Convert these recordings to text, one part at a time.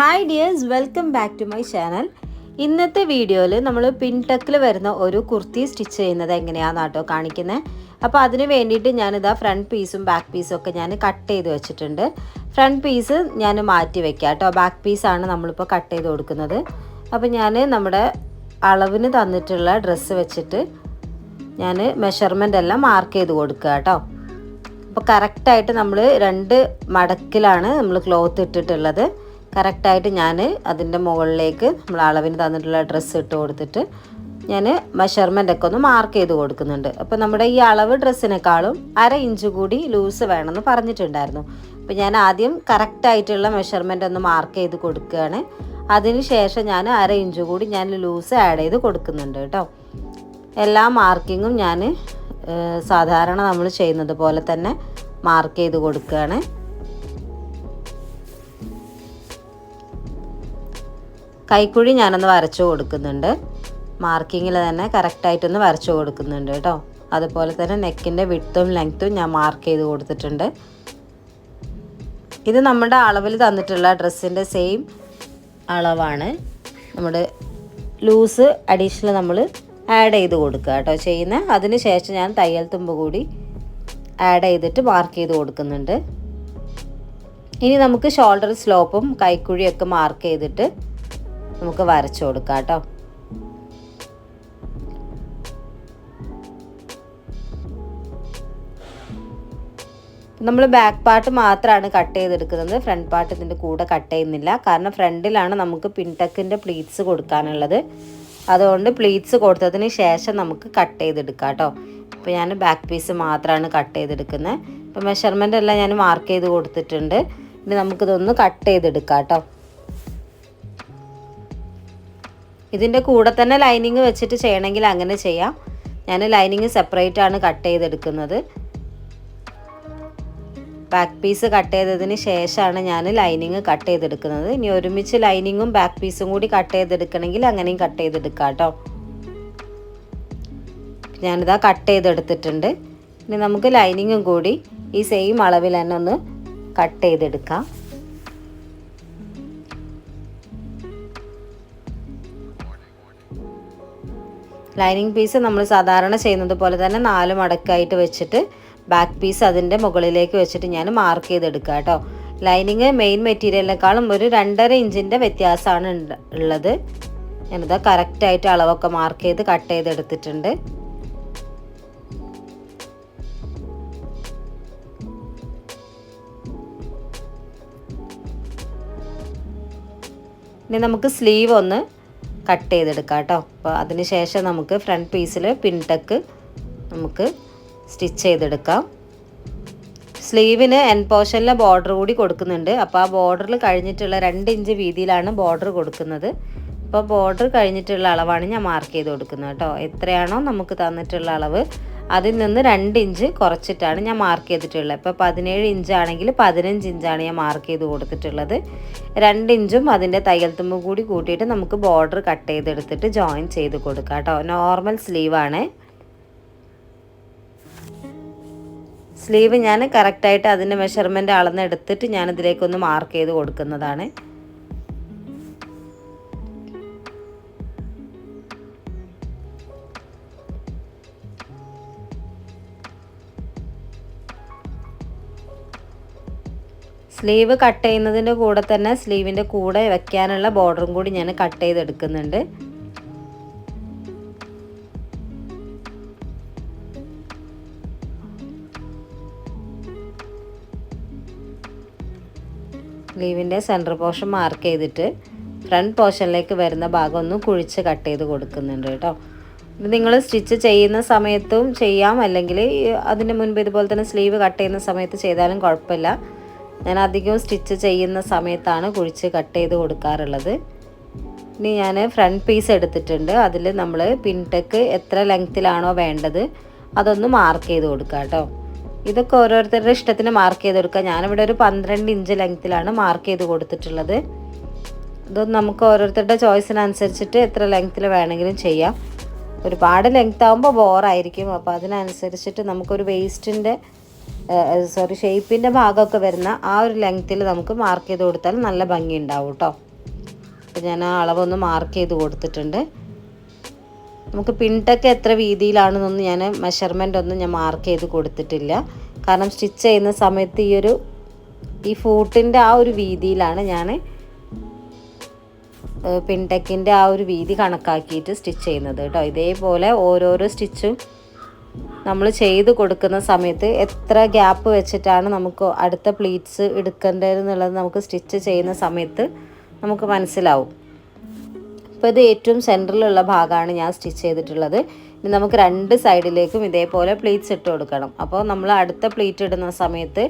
Hi dears, welcome back to my channel. ഇന്നത്തെ വീഡിയോയിൽ നമ്മൾ പിൻടക്കിൽ വരുന്ന ഒരു കുർത്തി സ്റ്റിച്ച് ചെയ്യുന്നത് എങ്ങനെയാണെന്ന് കേട്ടോ കാണിക്കുന്നത്. അപ്പോൾ അതിന് വേണ്ടിയിട്ട് ഞാനിതാ ഫ്രണ്ട് പീസും ബാക്ക് പീസും ഒക്കെ ഞാൻ കട്ട് ചെയ്ത് വെച്ചിട്ടുണ്ട്. ഫ്രണ്ട് പീസ് ഞാൻ മാറ്റി വെക്കാം കേട്ടോ, ബാക്ക് പീസാണ് നമ്മളിപ്പോൾ കട്ട് ചെയ്ത് കൊടുക്കുന്നത്. അപ്പോൾ ഞാൻ നമ്മുടെ അളവിന് തന്നിട്ടുള്ള ഡ്രസ്സ് വെച്ചിട്ട് ഞാൻ മെഷർമെൻ്റ് എല്ലാം മാർക്ക് ചെയ്ത് കൊടുക്കുക കേട്ടോ. അപ്പോൾ കറക്റ്റായിട്ട് നമ്മൾ 2 മടക്കിലാണ് നമ്മൾ ക്ലോത്ത് ഇട്ടിട്ടുള്ളത്. കറക്റ്റായിട്ട് ഞാൻ അതിൻ്റെ മുകളിലേക്ക് നമ്മൾ അളവിന് തന്നിട്ടുള്ള ഡ്രസ്സ് ഇട്ട് കൊടുത്തിട്ട് ഞാൻ മെഷർമെൻ്റ് ഒക്കെ ഒന്ന് മാർക്ക് ചെയ്ത് കൊടുക്കുന്നുണ്ട്. അപ്പോൾ നമ്മുടെ ഈ അളവ് ഡ്രസ്സിനേക്കാളും 1/2 ഇഞ്ച് കൂടി ലൂസ് വേണമെന്ന് പറഞ്ഞിട്ടുണ്ടായിരുന്നു. അപ്പോൾ ഞാൻ ആദ്യം കറക്റ്റായിട്ടുള്ള മെഷർമെൻ്റ് ഒന്ന് മാർക്ക് ചെയ്ത് കൊടുക്കുകയാണ്. അതിന് ശേഷം ഞാൻ 1/2 ഇഞ്ച് കൂടി ഞാൻ ലൂസ് ആഡ് ചെയ്ത് കൊടുക്കുന്നുണ്ട് കേട്ടോ. എല്ലാ മാർക്കിങ്ങും ഞാൻ സാധാരണ നമ്മൾ ചെയ്യുന്നത് പോലെ തന്നെ മാർക്ക് ചെയ്ത് കൊടുക്കുകയാണ്. കൈക്കുഴി ഞാനൊന്ന് വരച്ചു കൊടുക്കുന്നുണ്ട്. മാർക്കിങ്ങിൽ തന്നെ കറക്റ്റായിട്ടൊന്ന് വരച്ചു കൊടുക്കുന്നുണ്ട് കേട്ടോ. അതുപോലെ തന്നെ നെക്കിൻ്റെ വിഡ്ത്തും ലെങ്ത്തും ഞാൻ മാർക്ക് ചെയ്ത് കൊടുത്തിട്ടുണ്ട്. ഇത് നമ്മുടെ അളവിൽ തന്നിട്ടുള്ള ഡ്രസ്സിൻ്റെ സെയിം അളവാണ്. നമ്മുടെ ലൂസ് അഡീഷണൽ നമ്മൾ ആഡ് ചെയ്ത് കൊടുക്കുക കേട്ടോ ചെയ്യുന്നത്. അതിന് ശേഷം ഞാൻ തയ്യൽ തുമ്പ് കൂടി ആഡ് ചെയ്തിട്ട് മാർക്ക് ചെയ്ത് കൊടുക്കുന്നുണ്ട്. ഇനി നമുക്ക് ഷോൾഡർ സ്ലോപ്പും കൈക്കുഴിയൊക്കെ മാർക്ക് ചെയ്തിട്ട് നമുക്ക് വരച്ചു കൊടുക്കാം കേട്ടോ. നമ്മൾ ബാക്ക് പാർട്ട് മാത്രമാണ് കട്ട് ചെയ്തെടുക്കുന്നത്. ഫ്രണ്ട് പാർട്ട് ഇതിൻ്റെ കൂടെ കട്ട് ചെയ്യുന്നില്ല. കാരണം ഫ്രണ്ടിലാണ് നമുക്ക് പിൻടക്കിൻ്റെ പ്ലീറ്റ്സ് കൊടുക്കാനുള്ളത്. അതുകൊണ്ട് പ്ലീറ്റ്സ് കൊടുത്തതിന് ശേഷം നമുക്ക് കട്ട് ചെയ്തെടുക്കാം കേട്ടോ. ഇപ്പോൾ ഞാൻ ബാക്ക് പീസ് മാത്രമാണ് കട്ട് ചെയ്തെടുക്കുന്നത്. ഇപ്പോൾ മെഷർമെൻ്റ് എല്ലാം ഞാൻ മാർക്ക് ചെയ്ത് കൊടുത്തിട്ടുണ്ട്. ഇനി നമുക്കിതൊന്ന് കട്ട് ചെയ്തെടുക്കാം കേട്ടോ. ഇതിൻ്റെ കൂടെ തന്നെ ലൈനിങ് വെച്ചിട്ട് ചെയ്യണമെങ്കിൽ അങ്ങനെ ചെയ്യാം. ഞാൻ ലൈനിങ് സെപ്പറേറ്റ് ആണ് കട്ട് ചെയ്തെടുക്കുന്നത്. ബാക്ക് പീസ് കട്ട് ചെയ്തതിന് ശേഷമാണ് ഞാൻ ലൈനിങ് കട്ട് ചെയ്തെടുക്കുന്നത്. ഇനി ഒരുമിച്ച് ലൈനിങ്ങും ബാക്ക് പീസും കൂടി കട്ട് ചെയ്തെടുക്കണമെങ്കിൽ അങ്ങനെയും കട്ട് ചെയ്തെടുക്കാം കേട്ടോ. ഞാനിതാ കട്ട് ചെയ്തെടുത്തിട്ടുണ്ട്. ഇനി നമുക്ക് ലൈനിങ്ങും കൂടി ഈ സെയിം അളവിൽ തന്നെ ഒന്ന് കട്ട് ചെയ്തെടുക്കാം. ലൈനിങ് പീസ് നമ്മൾ സാധാരണ ചെയ്യുന്നത് പോലെ തന്നെ 4 മടക്കായിട്ട് വെച്ചിട്ട് ബാക്ക് പീസ് അതിൻ്റെ മുകളിലേക്ക് വെച്ചിട്ട് ഞാൻ മാർക്ക് ചെയ്തെടുക്കുക കേട്ടോ. ലൈനിങ് മെയിൻ മെറ്റീരിയലിനേക്കാളും ഒരു 2.5 ഇഞ്ചിൻ്റെ വ്യത്യാസമാണ് ഉള്ളത്. ഞാനിതാ കറക്റ്റായിട്ട് അളവൊക്കെ മാർക്ക് ചെയ്ത് കട്ട് ചെയ്തെടുത്തിട്ടുണ്ട്. ഇനി നമുക്ക് സ്ലീവ് ഒന്ന് കട്ട് ചെയ്തെടുക്കാം കേട്ടോ. അപ്പോൾ അതിന് ശേഷം നമുക്ക് ഫ്രണ്ട് പീസിൽ പിൻടക്ക് നമുക്ക് സ്റ്റിച്ച് ചെയ്തെടുക്കാം. സ്ലീവിന് എൻ പോർഷനിലെ ബോർഡർ കൂടി കൊടുക്കുന്നുണ്ട്. അപ്പോൾ ആ ബോർഡറിൽ കഴിഞ്ഞിട്ടുള്ള 2 ഇഞ്ച് വീതിയിലാണ് ബോർഡർ കൊടുക്കുന്നത്. അപ്പോൾ ബോർഡർ കഴിഞ്ഞിട്ടുള്ള അളവാണ് ഞാൻ മാർക്ക് ചെയ്ത് കൊടുക്കുന്നത് കേട്ടോ. എത്രയാണോ നമുക്ക് തന്നിട്ടുള്ള അളവ് അതിൽ നിന്ന് 2 ഇഞ്ച് കുറച്ചിട്ടാണ് ഞാൻ മാർക്ക് ചെയ്തിട്ടുള്ളത്. ഇപ്പോൾ 17 ഇഞ്ചാണെങ്കിൽ 15 ഇഞ്ചാണ് ഞാൻ മാർക്ക് ചെയ്ത് കൊടുത്തിട്ടുള്ളത്. 2 ഇഞ്ചും അതിൻ്റെ തയ്യൽ തുമ്പും കൂടി കൂട്ടിയിട്ട് നമുക്ക് ബോർഡർ കട്ട് ചെയ്തെടുത്തിട്ട് ജോയിൻ ചെയ്ത് കൊടുക്കാം കേട്ടോ. നോർമൽ സ്ലീവാണ്. സ്ലീവ് ഞാൻ കറക്റ്റായിട്ട് അതിൻ്റെ മെഷർമെൻറ്റ് അളന്നെടുത്തിട്ട് ഞാനിതിലേക്കൊന്ന് മാർക്ക് ചെയ്ത് കൊടുക്കുന്നതാണ്. സ്ലീവ് കട്ട് ചെയ്യുന്നതിൻ്റെ കൂടെ തന്നെ സ്ലീവിൻ്റെ കൂടെ വെക്കാനുള്ള ബോർഡറും കൂടി ഞാൻ കട്ട് ചെയ്തെടുക്കുന്നുണ്ട്. സ്ലീവിൻ്റെ സെൻറ്റർ പോർഷൻ മാർക്ക് ചെയ്തിട്ട് ഫ്രണ്ട് പോർഷനിലേക്ക് വരുന്ന ഭാഗം ഒന്ന് കുഴിച്ച് കട്ട് ചെയ്ത് കൊടുക്കുന്നുണ്ട് കേട്ടോ. ഇത് നിങ്ങൾ സ്റ്റിച്ച് ചെയ്യുന്ന സമയത്തും ചെയ്യാം, അല്ലെങ്കിൽ അതിന് മുൻപ് ഇതുപോലെ തന്നെ സ്ലീവ് കട്ട് ചെയ്യുന്ന സമയത്ത് ചെയ്താലും കുഴപ്പമില്ല. ഞാൻ അധികവും സ്റ്റിച്ച് ചെയ്യുന്ന സമയത്താണ് കുഴിച്ച് കട്ട് ചെയ്ത് കൊടുക്കാറുള്ളത്. ഇനി ഞാൻ ഫ്രണ്ട് പീസ് എടുത്തിട്ടുണ്ട്. അതിൽ നമ്മൾ പിൻടക്ക് എത്ര ലെങ്ത്തിലാണോ വേണ്ടത് അതൊന്ന് മാർക്ക് ചെയ്ത് കൊടുക്കുക കേട്ടോ. ഇതൊക്കെ ഓരോരുത്തരുടെ ഇഷ്ടത്തിന് മാർക്ക് ചെയ്ത് കൊടുക്കുക. ഞാനിവിടെ ഒരു 12 ഇഞ്ച് ലെങ്ത്തിലാണ് മാർക്ക് ചെയ്ത് കൊടുത്തിട്ടുള്ളത്. ഇതൊന്നും നമുക്ക് ഓരോരുത്തരുടെ ചോയ്സിനനുസരിച്ചിട്ട് എത്ര ലെങ്ത്തിൽ വേണമെങ്കിലും ചെയ്യാം. ഒരുപാട് ലെങ്ത് ആകുമ്പോൾ ബോറായിരിക്കും. അപ്പോൾ അതിനനുസരിച്ചിട്ട് നമുക്കൊരു വേസ്റ്റിൻ്റെ ഷേപ്പിൻ്റെ ഭാഗമൊക്കെ വരുന്ന ആ ഒരു ലെങ്ത്തിൽ നമുക്ക് മാർക്ക് ചെയ്ത് കൊടുത്താൽ നല്ല ഭംഗി ഉണ്ടാവും കേട്ടോ. അപ്പോൾ ഞാൻ ആ അളവൊന്ന് മാർക്ക് ചെയ്ത് കൊടുത്തിട്ടുണ്ട്. നമുക്ക് പിൻടെക്ക് എത്ര വീതിയിലാണെന്നൊന്നും ഞാൻ മെഷർമെൻ്റ് ഒന്നും ഞാൻ മാർക്ക് ചെയ്ത് കൊടുത്തിട്ടില്ല. കാരണം സ്റ്റിച്ച് ചെയ്യുന്ന സമയത്ത് ഈ ഫൂട്ടിൻ്റെ ആ ഒരു വീതിയിലാണ് ഞാൻ പിൻടെക്കിൻ്റെ ആ ഒരു വീതി കണക്കാക്കിയിട്ട് സ്റ്റിച്ച് ചെയ്യുന്നത് കേട്ടോ. ഇതേപോലെ ഓരോരോ സ്റ്റിച്ചും നമ്മൾ ചെയ്ത് കൊടുക്കുന്ന സമയത്ത് എത്ര ഗ്യാപ്പ് വെച്ചിട്ടാണ് നമുക്ക് അടുത്ത പ്ലീറ്റ്സ് എടുക്കേണ്ടതെന്നുള്ളത് നമുക്ക് സ്റ്റിച്ച് ചെയ്യുന്ന സമയത്ത് നമുക്ക് മനസ്സിലാവും. അപ്പോൾ ഇത് ഏറ്റവും സെൻറ്ററിലുള്ള ഭാഗമാണ് ഞാൻ സ്റ്റിച്ച് ചെയ്തിട്ടുള്ളത്. ഇനി നമുക്ക് രണ്ട് സൈഡിലേക്കും ഇതേപോലെ പ്ലീറ്റ്സ് ഇട്ട് കൊടുക്കണം. അപ്പോൾ നമ്മൾ അടുത്ത പ്ലീറ്റ് ഇടുന്ന സമയത്ത്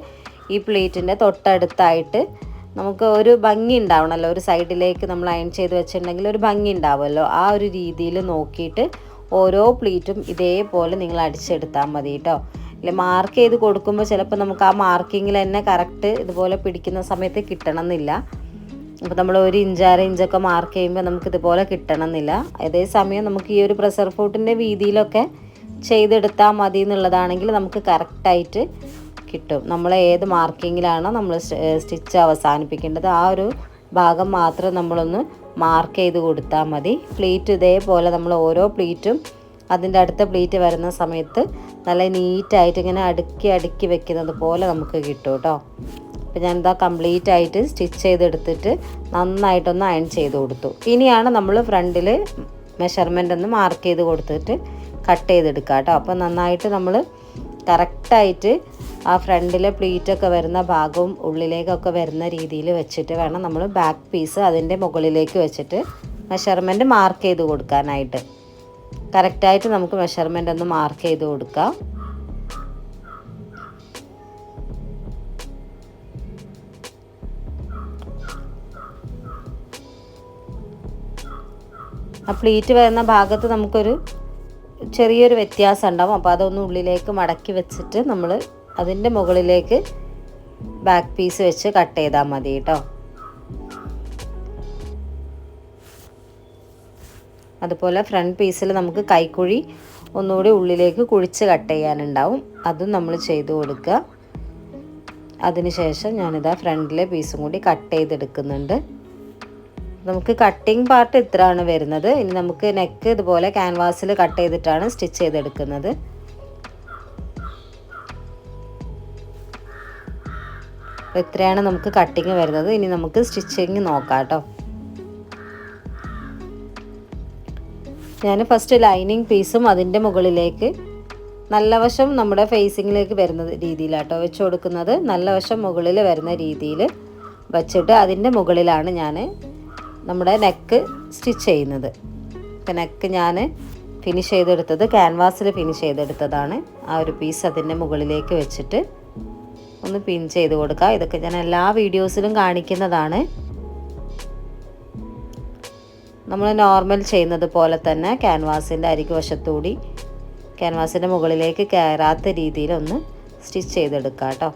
ഈ പ്ലീറ്റിൻ്റെ തൊട്ടടുത്തായിട്ട് നമുക്ക് ഒരു ഭംഗി ഉണ്ടാവണമല്ലോ. ഒരു സൈഡിലേക്ക് നമ്മൾ അയൺ ചെയ്ത് വെച്ചിട്ടുണ്ടെങ്കിൽ ഒരു ഭംഗി ഉണ്ടാവുമല്ലോ. ആ ഒരു രീതിയിൽ നോക്കിയിട്ട് ഓരോ പ്ലീറ്റും ഇതേപോലെ നിങ്ങൾ അടിച്ചെടുത്താൽ മതി കേട്ടോ. അല്ലെ മാർക്ക് ചെയ്ത് കൊടുക്കുമ്പോൾ ചിലപ്പോൾ നമുക്ക് ആ മാർക്കിങ്ങിൽ തന്നെ കറക്റ്റ് ഇതുപോലെ പിടിക്കുന്ന സമയത്ത് കിട്ടണമെന്നില്ല. അപ്പോൾ നമ്മൾ 1 ഇഞ്ച് 1/2 ഇഞ്ചൊക്കെ മാർക്ക് ചെയ്യുമ്പോൾ നമുക്ക് ഇതുപോലെ കിട്ടണമെന്നില്ല. അതേസമയം നമുക്ക് ഈ ഒരു പ്രഷർ ഫൂട്ടിൻ്റെ വീതിയിലൊക്കെ ചെയ്തെടുത്താൽ മതി എന്നുള്ളതാണെങ്കിൽ നമുക്ക് കറക്റ്റായിട്ട് കിട്ടും. നമ്മൾ ഏത് മാർക്കിങ്ങിലാണോ നമ്മൾ സ്റ്റിച്ച് അവസാനിപ്പിക്കേണ്ടത് ആ ഒരു ഭാഗം മാത്രം നമ്മളൊന്ന് മാർക്ക് ചെയ്ത് കൊടുത്താൽ മതി. പ്ലീറ്റ് ഇതേപോലെ നമ്മൾ ഓരോ പ്ലീറ്റും അതിൻ്റെ അടുത്ത പ്ലീറ്റ് വരുന്ന സമയത്ത് നല്ല നീറ്റായിട്ട് ഇങ്ങനെ അടുക്കി വെക്കുന്നത് പോലെ നമുക്ക് കിട്ടും കേട്ടോ. അപ്പോൾ ഞാനിതാ കംപ്ലീറ്റ് ആയിട്ട് സ്റ്റിച്ച് ചെയ്തെടുത്തിട്ട് നന്നായിട്ടൊന്ന് അയൺ ചെയ്ത് കൊടുത്തു. ഇനിയാണ് നമ്മൾ ഫ്രണ്ടിൽ മെഷർമെൻ്റ് ഒന്ന് മാർക്ക് ചെയ്ത് കൊടുത്തിട്ട് കട്ട് ചെയ്തെടുക്കുക കേട്ടോ. അപ്പോൾ നന്നായിട്ട് നമ്മൾ കറക്റ്റായിട്ട് ആ ഫ്രണ്ടിലെ പ്ലീറ്റൊക്കെ വരുന്ന ഭാഗവും ഉള്ളിലേക്കൊക്കെ വരുന്ന രീതിയിൽ വെച്ചിട്ട് വേണം നമ്മൾ ബാക്ക് പീസ് അതിൻ്റെ മുകളിലേക്ക് വെച്ചിട്ട് മെഷർമെൻറ്റ് മാർക്ക് ചെയ്ത് കൊടുക്കാനായിട്ട്. കറക്റ്റായിട്ട് നമുക്ക് മെഷർമെൻ്റ് ഒന്ന് മാർക്ക് ചെയ്ത് കൊടുക്കാം. ആ പ്ലീറ്റ് വരുന്ന ഭാഗത്ത് നമുക്കൊരു ചെറിയൊരു വ്യത്യാസം ഉണ്ടാവും. അപ്പോൾ അതൊന്ന് ഉള്ളിലേക്ക് മടക്കി വെച്ചിട്ട് നമ്മൾ അതിൻ്റെ മുകളിലേക്ക് ബാക്ക് പീസ് വെച്ച് കട്ട് ചെയ്താൽ മതി കേട്ടോ. അതുപോലെ ഫ്രണ്ട് പീസിൽ നമുക്ക് കൈക്കുഴി ഒന്നുകൂടി ഉള്ളിലേക്ക് കുഴിച്ച് കട്ട് ചെയ്യാനുണ്ടാവും. അതും നമ്മൾ ചെയ്ത് കൊടുക്കുക. അതിനുശേഷം ഞാനിതാ ഫ്രണ്ടിലെ പീസും കൂടി കട്ട് ചെയ്തെടുക്കുന്നുണ്ട്. നമുക്ക് കട്ടിങ് പാർട്ട് ഇത്രയാണ് വരുന്നത്. ഇനി നമുക്ക് നെക്ക് ഇതുപോലെ ക്യാൻവാസിൽ കട്ട് ചെയ്തിട്ടാണ് സ്റ്റിച്ച് ചെയ്തെടുക്കുന്നത്. ഇത്രയാണ് നമുക്ക് കട്ടിങ് വരുന്നത്. ഇനി നമുക്ക് സ്റ്റിച്ചിങ് നോക്കാം കേട്ടോ. ഞാൻ ഫസ്റ്റ് ലൈനിങ് പീസും അതിൻ്റെ മുകളിലേക്ക് നല്ല വശം നമ്മുടെ ഫേസിങ്ങിലേക്ക് വരുന്ന രീതിയിലാട്ടോ വെച്ച് കൊടുക്കുന്നത്. നല്ല വശം മുകളിൽ വരുന്ന രീതിയിൽ വച്ചിട്ട് അതിൻ്റെ മുകളിലാണ് ഞാൻ നമ്മുടെ നെക്ക് സ്റ്റിച്ച് ചെയ്യുന്നത്. ഇപ്പം നെക്ക് ഞാൻ ഫിനിഷ് ചെയ്തെടുത്തത് ക്യാൻവാസിൽ ഫിനിഷ് ചെയ്തെടുത്തതാണ്. ആ ഒരു പീസ് അതിൻ്റെ മുകളിലേക്ക് വെച്ചിട്ട് ഒന്ന് പിൻ ചെയ്ത് കൊടുക്കുക. ഇതൊക്കെ ഞാൻ എല്ലാ വീഡിയോസിലും കാണിക്കുന്നതാണ്. നമ്മൾ നോർമൽ ചെയ്യുന്നത് പോലെ തന്നെ ക്യാൻവാസിൻ്റെ അരികു വശത്തുകൂടി ക്യാൻവാസിൻ്റെ മുകളിലേക്ക് കയറാത്ത രീതിയിൽ ഒന്ന് സ്റ്റിച്ച് ചെയ്തെടുക്കുക കേട്ടോ.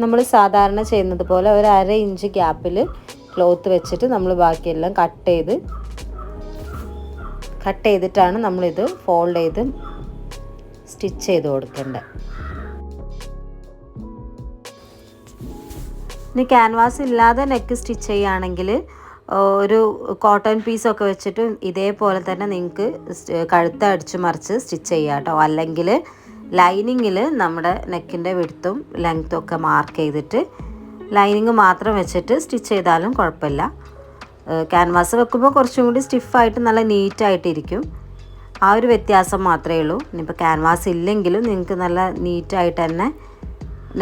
നമ്മൾ സാധാരണ ചെയ്യുന്നത് പോലെ ഒരു 1/2 ഇഞ്ച് ഗ്യാപ്പിൽ ക്ലോത്ത് വെച്ചിട്ട് നമ്മൾ ബാക്കിയെല്ലാം കട്ട് ചെയ്തിട്ടാണ് നമ്മളിത് ഫോൾഡ് ചെയ്ത് സ്റ്റിച്ച് ചെയ്ത് കൊടുക്കേണ്ടത്. ഇനി ക്യാൻവാസ് ഇല്ലാതെ നെക്ക് സ്റ്റിച്ച് ചെയ്യുകയാണെങ്കിൽ ഒരു കോട്ടൺ പീസൊക്കെ വെച്ചിട്ട് ഇതേപോലെ തന്നെ നിങ്ങൾക്ക് കഴുത്ത് അടിച്ച് മറിച്ച് സ്റ്റിച്ച് ചെയ്യാം കേട്ടോ. അല്ലെങ്കിൽ ലൈനിങ്ങിൽ നമ്മുടെ നെക്കിൻ്റെ വിഡ്ത്തും ലെങ്ത്തും ഒക്കെ മാർക്ക് ചെയ്തിട്ട് ലൈനിങ് മാത്രം വെച്ചിട്ട് സ്റ്റിച്ച് ചെയ്താലും കുഴപ്പമില്ല. ക്യാൻവാസ് വെക്കുമ്പോൾ കുറച്ചും കൂടി സ്റ്റിഫായിട്ട് നല്ല നീറ്റായിട്ടിരിക്കും. ആ ഒരു വ്യത്യാസം മാത്രമേ ഉള്ളൂ. ഇനിയിപ്പോൾ ക്യാൻവാസ് ഇല്ലെങ്കിലും നിങ്ങൾക്ക് നല്ല നീറ്റായിട്ട് തന്നെ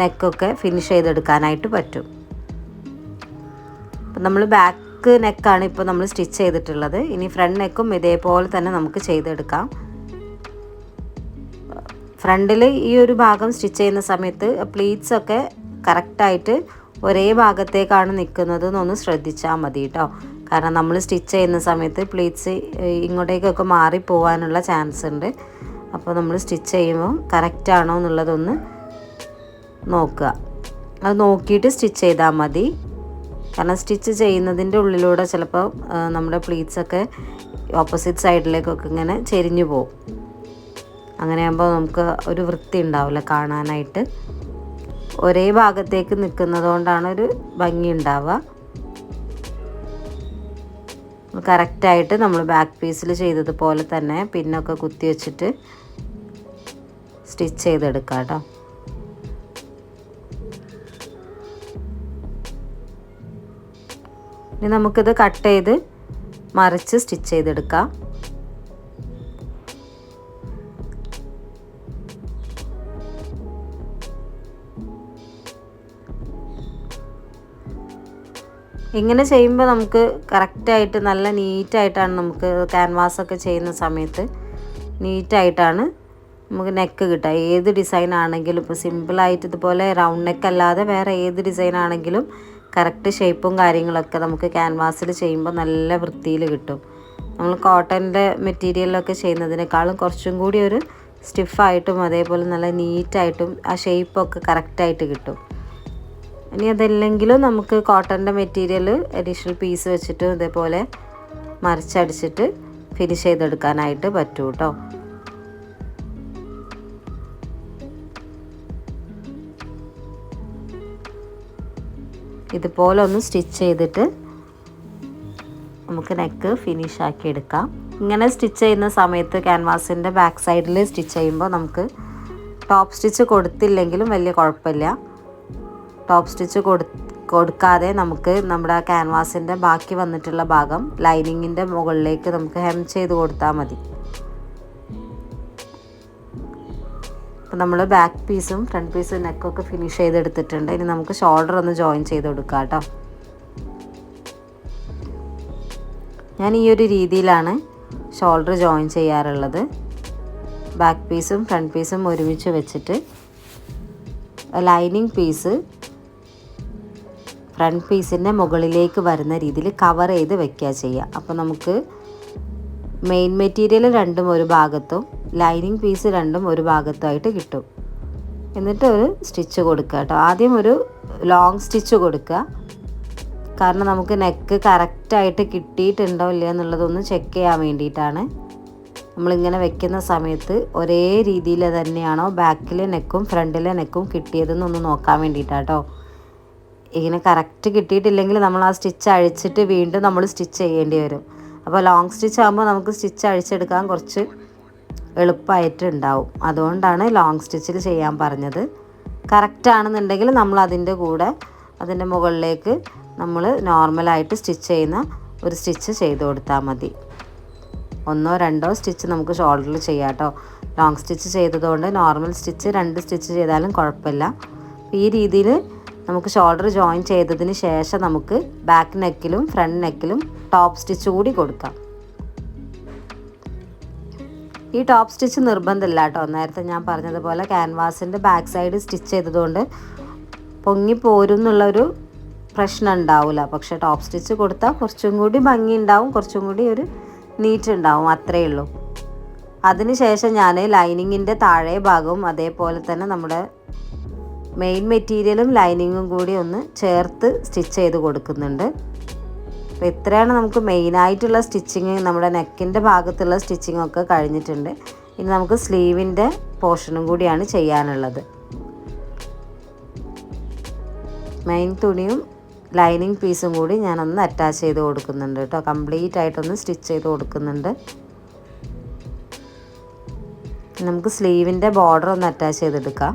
നെക്കൊക്കെ ഫിനിഷ് ചെയ്തെടുക്കാനായിട്ട് പറ്റും. അപ്പം നമ്മൾ ബാക്ക് നെക്കാണ് ഇപ്പോൾ നമ്മൾ സ്റ്റിച്ച് ചെയ്തിട്ടുള്ളത്. ഇനി ഫ്രണ്ട് നെക്കും ഇതേപോലെ തന്നെ നമുക്ക് ചെയ്തെടുക്കാം. ഫ്രണ്ടിൽ ഈ ഒരു ഭാഗം സ്റ്റിച്ച് ചെയ്യുന്ന സമയത്ത് പ്ലീറ്റ്സൊക്കെ കറക്റ്റായിട്ട് ഒരേ ഭാഗത്തേക്കാണ് നിൽക്കുന്നത് എന്നൊന്ന് ശ്രദ്ധിച്ചാൽ മതി കേട്ടോ. കാരണം നമ്മൾ സ്റ്റിച്ച് ചെയ്യുന്ന സമയത്ത് പ്ലീറ്റ്സ് ഇങ്ങോട്ടേക്കൊക്കെ മാറിപ്പോവാനുള്ള ചാൻസ് ഉണ്ട്. അപ്പോൾ നമ്മൾ സ്റ്റിച്ച് ചെയ്യുമ്പോൾ കറക്റ്റാണോ എന്നുള്ളതൊന്ന് നോക്കുക. അത് നോക്കിയിട്ട് സ്റ്റിച്ച് ചെയ്താൽ മതി. കാരണം സ്റ്റിച്ച് ചെയ്യുന്നതിൻ്റെ ഉള്ളിലൂടെ ചിലപ്പോൾ നമ്മുടെ പ്ലീറ്റ്സൊക്കെ ഓപ്പോസിറ്റ് സൈഡിലേക്കൊക്കെ ഇങ്ങനെ ചെരിഞ്ഞു പോകും. അങ്ങനെയാകുമ്പോൾ നമുക്ക് ഒരു വൃത്തി ഉണ്ടാവില്ല കാണാനായിട്ട്. ഒരേ ഭാഗത്തേക്ക് നിൽക്കുന്നത് കൊണ്ടാണ് ഒരു ഭംഗി ഉണ്ടാവുക. കറക്റ്റായിട്ട് നമ്മൾ ബാക്ക് പീസിൽ ചെയ്തതുപോലെ തന്നെ പിന്നൊക്കെ കുത്തി വെച്ചിട്ട് സ്റ്റിച്ച് ചെയ്തെടുക്കാം കേട്ടോ. ഇനി നമുക്കിത് കട്ട് ചെയ്ത് മറിച്ച് സ്റ്റിച്ച് ചെയ്തെടുക്കാം. ഇങ്ങനെ ചെയ്യുമ്പോൾ നമുക്ക് കറക്റ്റായിട്ട് നല്ല നീറ്റായിട്ടാണ് നമുക്ക് ക്യാൻവാസൊക്കെ ചെയ്യുന്ന സമയത്ത് നീറ്റായിട്ടാണ് നമുക്ക് നെക്ക് കിട്ടുക. ഏത് ഡിസൈൻ ആണെങ്കിലും ഇപ്പോൾ സിമ്പിളായിട്ട് ഇതുപോലെ റൗണ്ട് നെക്ക് അല്ലാതെ വേറെ ഏത് ഡിസൈൻ ആണെങ്കിലും കറക്റ്റ് ഷേപ്പും കാര്യങ്ങളൊക്കെ നമുക്ക് ക്യാൻവാസിൽ ചെയ്യുമ്പോൾ നല്ല വൃത്തിയിൽ കിട്ടും. നമ്മൾ കോട്ടൻ്റെ മെറ്റീരിയലൊക്കെ ചെയ്യുന്നതിനേക്കാളും കുറച്ചും കൂടി ഒരു സ്റ്റിഫായിട്ടും അതേപോലെ നല്ല നീറ്റായിട്ടും ആ ഷേപ്പൊക്കെ കറക്റ്റായിട്ട് കിട്ടും. ഇനി അതല്ലെങ്കിലും നമുക്ക് കോട്ടൻ്റെ മെറ്റീരിയൽ അഡീഷണൽ പീസ് വെച്ചിട്ട് ഇതേപോലെ മറിച്ചടിച്ചിട്ട് ഫിനിഷ് ചെയ്തെടുക്കാനായിട്ട് പറ്റും കേട്ടോ. ഇതുപോലെ ഒന്ന് സ്റ്റിച്ച് ചെയ്തിട്ട് നമുക്ക് നെക്ക് ഫിനിഷ് ആക്കി എടുക്കാം. ഇങ്ങനെ സ്റ്റിച്ച് ചെയ്യുന്ന സമയത്ത് ക്യാൻവാസിൻ്റെ ബാക്ക് സൈഡിൽ സ്റ്റിച്ച് ചെയ്യുമ്പോൾ നമുക്ക് ടോപ്പ് സ്റ്റിച്ച് കൊടുത്തില്ലെങ്കിലും വലിയ കുഴപ്പമില്ല. ടോപ്പ് സ്റ്റിച്ച് കൊടുക്കാതെ നമുക്ക് നമ്മുടെ ക്യാൻവാസിൻ്റെ ബാക്കി വന്നിട്ടുള്ള ഭാഗം ലൈനിങ്ങിൻ്റെ മുകളിലേക്ക് നമുക്ക് ഹെം ചെയ്ത് കൊടുത്താൽ മതി. അപ്പോൾ നമ്മൾ ബാക്ക് പീസും ഫ്രണ്ട് പീസും നെക്കൊക്കെ ഫിനിഷ് ചെയ്തെടുത്തിട്ടുണ്ട്. ഇനി നമുക്ക് ഷോൾഡർ ഒന്ന് ജോയിൻ ചെയ്ത് കൊടുക്കാം കേട്ടോ. ഞാൻ ഈ ഒരു രീതിയിലാണ് ഷോൾഡർ ജോയിൻ ചെയ്യാറുള്ളത്. ബാക്ക് പീസും ഫ്രണ്ട് പീസും ഒരുമിച്ച് വെച്ചിട്ട് ലൈനിങ് പീസ് ഫ്രണ്ട് പീസിൻ്റെ മുകളിലേക്ക് വരുന്ന രീതിയിൽ കവർ ചെയ്ത് വെക്കുക ചെയ്യുക. അപ്പോൾ നമുക്ക് മെയിൻ മെറ്റീരിയൽ രണ്ടും ഒരു ഭാഗത്തും ലൈനിങ് പീസ് രണ്ടും ഒരു ഭാഗത്തുമായിട്ട് കിട്ടും. എന്നിട്ട് ഒരു സ്റ്റിച്ച് കൊടുക്കുക കേട്ടോ. ആദ്യം ഒരു ലോങ് സ്റ്റിച്ച് കൊടുക്കുക. കാരണം നമുക്ക് നെക്ക് കറക്റ്റായിട്ട് കിട്ടിയിട്ടുണ്ടോ ഇല്ല എന്നുള്ളതൊന്ന് ചെക്ക് ചെയ്യാൻ വേണ്ടിയിട്ടാണ്. നമ്മളിങ്ങനെ വെക്കുന്ന സമയത്ത് ഒരേ രീതിയിൽ തന്നെയാണോ ബാക്കിലെ നെക്കും ഫ്രണ്ടിലെ നെക്കും കിട്ടിയതെന്നൊന്ന് നോക്കാൻ വേണ്ടിയിട്ടാട്ടോ. ഇങ്ങനെ കറക്റ്റ് കിട്ടിയിട്ടില്ലെങ്കിൽ നമ്മൾ ആ സ്റ്റിച്ച് അഴിച്ചിട്ട് വീണ്ടും നമ്മൾ സ്റ്റിച്ച് ചെയ്യേണ്ടി വരും. അപ്പോൾ ലോങ് സ്റ്റിച്ച് ആകുമ്പോൾ നമുക്ക് സ്റ്റിച്ച് അഴിച്ചെടുക്കാൻ കുറച്ച് എളുപ്പമായിട്ടുണ്ടാവും. അതുകൊണ്ടാണ് ലോങ് സ്റ്റിച്ചിൽ ചെയ്യാൻ പറഞ്ഞത്. കറക്റ്റ് ആണെന്നുണ്ടെങ്കിൽ നമ്മൾ അതിൻ്റെ കൂടെ അതിൻ്റെ മുകളിലേക്ക് നമ്മൾ നോർമലായിട്ട് സ്റ്റിച്ച് ചെയ്യുന്ന ഒരു സ്റ്റിച്ച് ചെയ്ത് കൊടുത്താൽ മതി. ഒന്നോ രണ്ടോ സ്റ്റിച്ച് നമുക്ക് ഷോൾഡറിൽ ചെയ്യാം കേട്ടോ. ലോങ് സ്റ്റിച്ച് ചെയ്തതുകൊണ്ട് നോർമൽ സ്റ്റിച്ച് 2 സ്റ്റിച്ച് ചെയ്താലും കുഴപ്പമില്ല. ഈ രീതിയിൽ നമുക്ക് ഷോൾഡർ ജോയിൻ ചെയ്തതിന് ശേഷം നമുക്ക് ബാക്ക് നെക്കിലും ഫ്രണ്ട് നെക്കിലും ടോപ്പ് സ്റ്റിച്ച് കൂടി കൊടുക്കാം. ഈ ടോപ്പ് സ്റ്റിച്ച് നിർബന്ധമില്ല കേട്ടോ. നേരത്തെ ഞാൻ പറഞ്ഞതുപോലെ ക്യാൻവാസിൻ്റെ ബാക്ക് സൈഡ് സ്റ്റിച്ച് ചെയ്തതുകൊണ്ട് പൊങ്ങിപ്പോരും എന്നുള്ളൊരു പ്രശ്നം ഉണ്ടാവില്ല. പക്ഷേ ടോപ്പ് സ്റ്റിച്ച് കൊടുത്താൽ കുറച്ചും കൂടി ഭംഗി ഉണ്ടാവും, കുറച്ചും കൂടി ഒരു നീറ്റ് ഉണ്ടാവും, അത്രയേ ഉള്ളൂ. അതിനുശേഷം ഞാൻ ലൈനിങ്ങിൻ്റെ താഴെ ഭാഗവും അതേപോലെ തന്നെ നമ്മുടെ മെയിൻ മെറ്റീരിയലും ലൈനിങ്ങും കൂടി ഒന്ന് ചേർത്ത് സ്റ്റിച്ച് ചെയ്ത് കൊടുക്കുന്നുണ്ട്. അപ്പോൾ ഇത്രയാണ് നമുക്ക് മെയിനായിട്ടുള്ള സ്റ്റിച്ചിങ്. നമ്മുടെ നെക്കിൻ്റെ ഭാഗത്തുള്ള സ്റ്റിച്ചിങ്ങൊക്കെ കഴിഞ്ഞിട്ടുണ്ട്. ഇനി നമുക്ക് സ്ലീവിൻ്റെ പോർഷനും കൂടിയാണ് ചെയ്യാനുള്ളത്. മെയിൻ തുണിയും ലൈനിങ് പീസും കൂടി ഞാനൊന്ന് അറ്റാച്ച് ചെയ്ത് കൊടുക്കുന്നുണ്ട് കേട്ടോ. കംപ്ലീറ്റ് ആയിട്ടൊന്ന് സ്റ്റിച്ച് ചെയ്ത് കൊടുക്കുന്നുണ്ട്. നമുക്ക് സ്ലീവിൻ്റെ ബോർഡർ ഒന്ന് അറ്റാച്ച് ചെയ്തെടുക്കാം.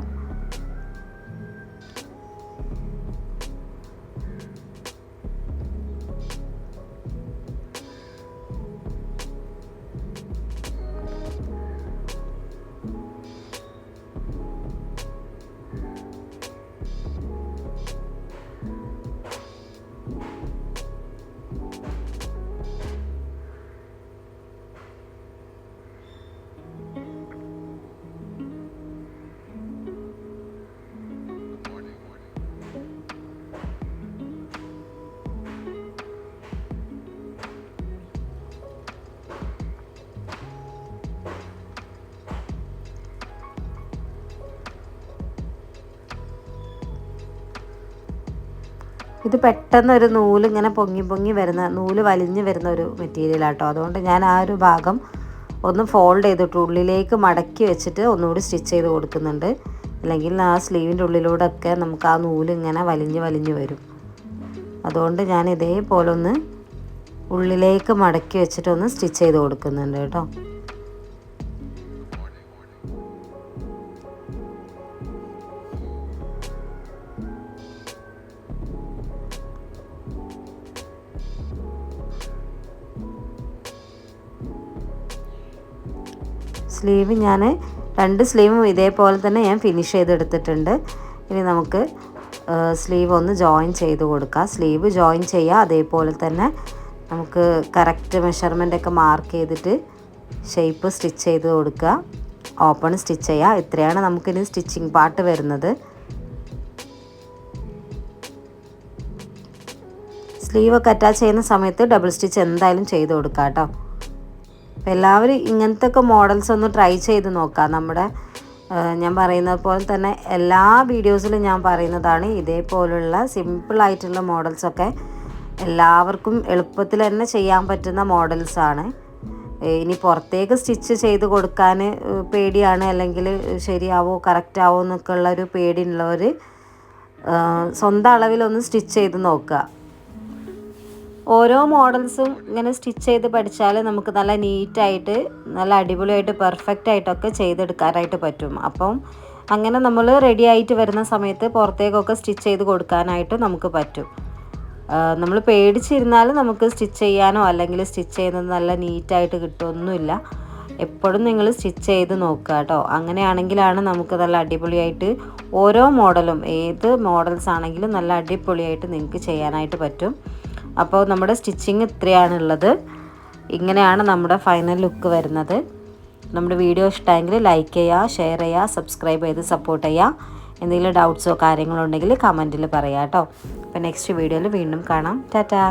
ഇത് പെട്ടെന്നൊരു നൂല് ഇങ്ങനെ പൊങ്ങി പൊങ്ങി വരുന്ന, നൂല് വലിഞ്ഞ് വരുന്ന ഒരു മെറ്റീരിയലാട്ടോ. അതുകൊണ്ട് ഞാൻ ആ ഒരു ഭാഗം ഒന്ന് ഫോൾഡ് ചെയ്തിട്ട് ഉള്ളിലേക്ക് മടക്കി വെച്ചിട്ട് ഒന്നുകൂടി സ്റ്റിച്ച് ചെയ്ത് കൊടുക്കുന്നുണ്ട്. അല്ലെങ്കിൽ ആ സ്ലീവിൻ്റെ ഉള്ളിലൂടെ ഒക്കെ നമുക്ക് ആ നൂല് ഇങ്ങനെ വലിഞ്ഞ് വലിഞ്ഞ് വരും. അതുകൊണ്ട് ഞാൻ ഇതേപോലെ ഒന്ന് ഉള്ളിലേക്ക് മടക്കി വെച്ചിട്ടൊന്ന് സ്റ്റിച്ച് ചെയ്ത് കൊടുക്കുന്നുണ്ട് കേട്ടോ. സ്ലീവ് ഞാൻ 2 സ്ലീവും ഇതേപോലെ തന്നെ ഞാൻ ഫിനിഷ് ചെയ്തെടുത്തിട്ടുണ്ട്. ഇനി നമുക്ക് സ്ലീവ് ഒന്ന് ജോയിൻ ചെയ്ത് കൊടുക്കാം. സ്ലീവ് ജോയിൻ ചെയ്യുക, അതേപോലെ തന്നെ നമുക്ക് കറക്റ്റ് മെഷർമെൻ്റൊക്കെ മാർക്ക് ചെയ്തിട്ട് ഷേപ്പ് സ്റ്റിച്ച് ചെയ്ത് കൊടുക്കുക. ഓപ്പൺ സ്റ്റിച്ച് ചെയ്യുക. ഇത്രയാണ് നമുക്കിനി സ്റ്റിച്ചിങ് പാർട്ട് വരുന്നത്. സ്ലീവൊക്കെ അറ്റാച്ച് ചെയ്യുന്ന സമയത്ത് ഡബിൾ സ്റ്റിച്ച് എന്തായാലും ചെയ്ത് കൊടുക്കാം കേട്ടോ. അപ്പോൾ എല്ലാവരും ഇങ്ങനത്തെ ഒക്കെ മോഡൽസ് ഒന്ന് ട്രൈ ചെയ്ത് നോക്കാം. നമ്മുടെ ഞാൻ പറയുന്നത് പോലെ തന്നെ എല്ലാ വീഡിയോസിലും ഞാൻ പറയുന്നതാണ്, ഇതേപോലുള്ള സിമ്പിളായിട്ടുള്ള മോഡൽസൊക്കെ എല്ലാവർക്കും എളുപ്പത്തിൽ തന്നെ ചെയ്യാൻ പറ്റുന്ന മോഡൽസാണ്. ഇനി പുറത്തേക്ക് സ്റ്റിച്ച് ചെയ്ത് കൊടുക്കാൻ പേടിയാണ്, അല്ലെങ്കിൽ ശരിയാവോ കറക്റ്റ് ആവോ എന്നൊക്കെ ഉള്ളൊരു പേടിയുള്ളവർ സ്വന്തം അളവിലൊന്ന് സ്റ്റിച്ച് ചെയ്ത് നോക്കുക. ഓരോ മോഡൽസും ഇങ്ങനെ സ്റ്റിച്ച് ചെയ്ത് പഠിച്ചാൽ നമുക്ക് നല്ല നീറ്റായിട്ട്, നല്ല അടിപൊളിയായിട്ട്, പെർഫെക്റ്റ് ആയിട്ടൊക്കെ ചെയ്തെടുക്കാനായിട്ട് പറ്റും. അപ്പം അങ്ങനെ നമ്മൾ റെഡി ആയിട്ട് വരുന്ന സമയത്ത് പുറത്തേക്കൊക്കെ സ്റ്റിച്ച് ചെയ്ത് കൊടുക്കാനായിട്ട് നമുക്ക് പറ്റും. നമ്മൾ പേടിച്ചിരുന്നാൽ നമുക്ക് സ്റ്റിച്ച് ചെയ്യാനോ അല്ലെങ്കിൽ സ്റ്റിച്ച് ചെയ്യുന്നത് നല്ല നീറ്റായിട്ട് കിട്ടുമൊന്നുമില്ല. എപ്പോഴും നിങ്ങൾ സ്റ്റിച്ച് ചെയ്ത് നോക്കുക കേട്ടോ. അങ്ങനെയാണെങ്കിലാണ് നമുക്ക് നല്ല അടിപൊളിയായിട്ട് ഓരോ മോഡലും, ഏത് മോഡൽസ് ആണെങ്കിലും നല്ല അടിപൊളിയായിട്ട് നിങ്ങൾക്ക് ചെയ്യാനായിട്ട് പറ്റും. അപ്പോൾ നമ്മുടെ സ്റ്റിച്ചിങ് ഇത്രയാണുള്ളത്. ഇങ്ങനെയാണ് നമ്മുടെ ഫൈനൽ ലുക്ക് വരുന്നത്. നമ്മുടെ വീഡിയോ ഇഷ്ടമെങ്കിൽ ലൈക്ക് ചെയ്യുക, ഷെയർ ചെയ്യുക, സബ്സ്ക്രൈബ് ചെയ്ത് സപ്പോർട്ട് ചെയ്യുക. എന്തെങ്കിലും ഡൗട്ട്സോ കാര്യങ്ങളോ ഉണ്ടെങ്കിൽ കമൻറ്റിൽ പറയാം കേട്ടോ. അപ്പോൾ നെക്സ്റ്റ് വീഡിയോയിൽ വീണ്ടും കാണാം. ടാറ്റാ.